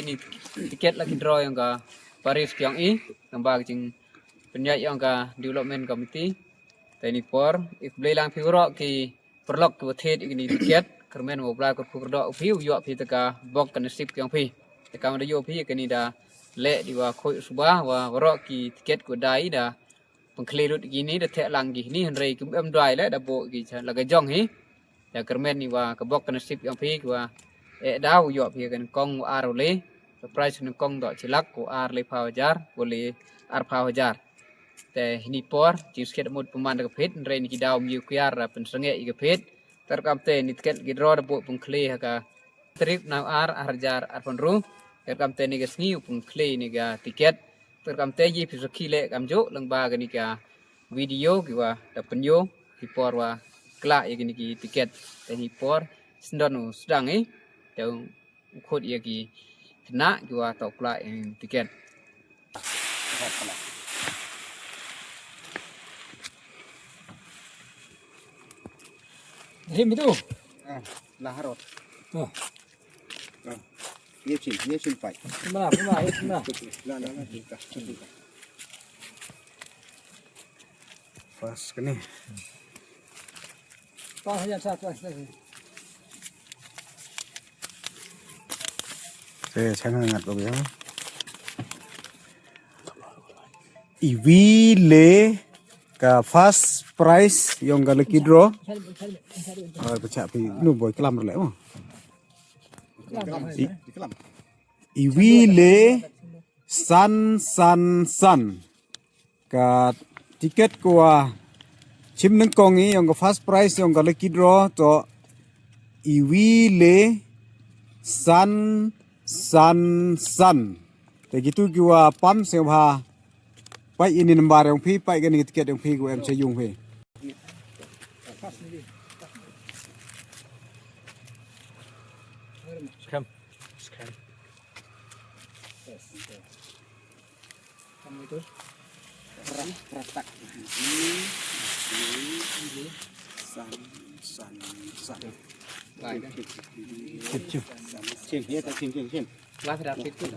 ini tiket lagi draw yang ke Paris yang tambah jeng penyat yang ke development committee tani por if belang figuro ki perlok ke tet ini tiket kermen mau bela ke pukro view yo pi teka bok kan sip yang pi teka ada yo pi kini dah le di wa khoi subah wa ro ki tiket ko dai dah pengklerut gini dah tek lang gini henrei kum em dai le dah bo ki laga jong hi ya kermen ni wa ke bok kan sip yang pi wa đau dọ phía gần con ar le surprise ng con dọ chilak ko ar le phawajar boleh ar phawajar te ni por chi sket mod peman ke phet re ni dau miu kyar pen senge ke phet terkam te ni ket gidro de bo pung kle ka trip na ar arjar ar ponru terkam te ni ke sni pung kle ni ga tiket terkam te yi phi khile kam jo lang ba ga ni ka video ki wa da penyo ki por wa kla ye ni ki tiket te ni por sndonu sedang yang khot ia ki kena jua tok pula yang tiket. Him itu. Laharot. Oh. Ye chin pai. Mana? La kita. Pas kene. Pas saja satu. Saya ngat ko ya. Iwi le ka first prize yang ga lucky draw. Baca pi nu boy kelam le mo. Iwi le san ka tiket ko chim nang kongi yang ga first prize yang ga lucky draw to iwi le san begitu gua pam sewa pai ini nomor yang pi pai gani tiket yang pi gua em sayung pi Scan itu ratak ini san Baik dah. Cim ya tak cim Lah dah fit tu.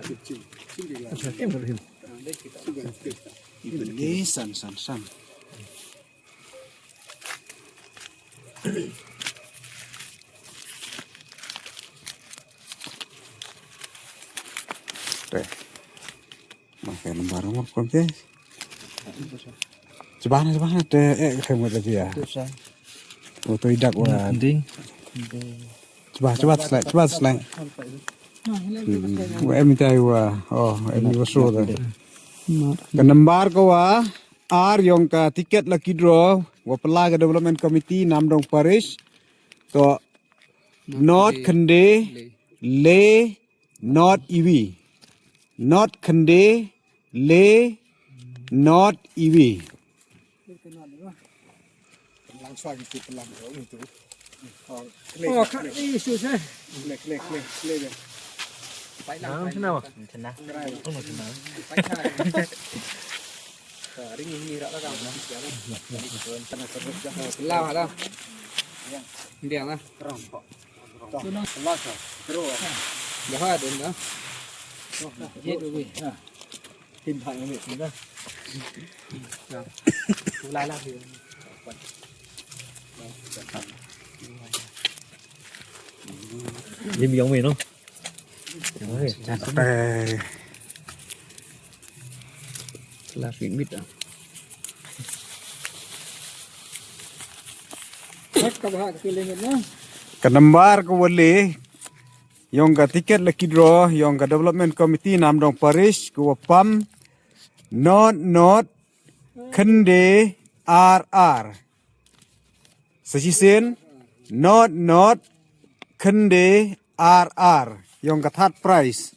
ini san Deh. Makan lembar nomor kontes. Coba deh kamu lagi ya. Foto idak wah. Coba slide. Em minta wah. Oh, em ni wasro dah. Kenembar ko wah. R yang ka tiket lucky draw. Wa pelaga development committee Namdong Parish. To not kende le not EV. Not kende le not EV. Langsung itu pelan itu. Oh, kan isu saya. Klik. Baik lah. Kenapa? Hari ini rak lah kamu. Lah lah. Dia lah. Dah ada dah. Hết rồi. Tìm thằng này nữa. Lại là thì Nhìn giống mình không? là chuyện biết à. Hết các bạn pilih nhá. Kenembar ko wali yang ka tiket lucky draw yang ka development committee Namdong Parish ko pam not kende RR sesisen not kende RR yang ka third prize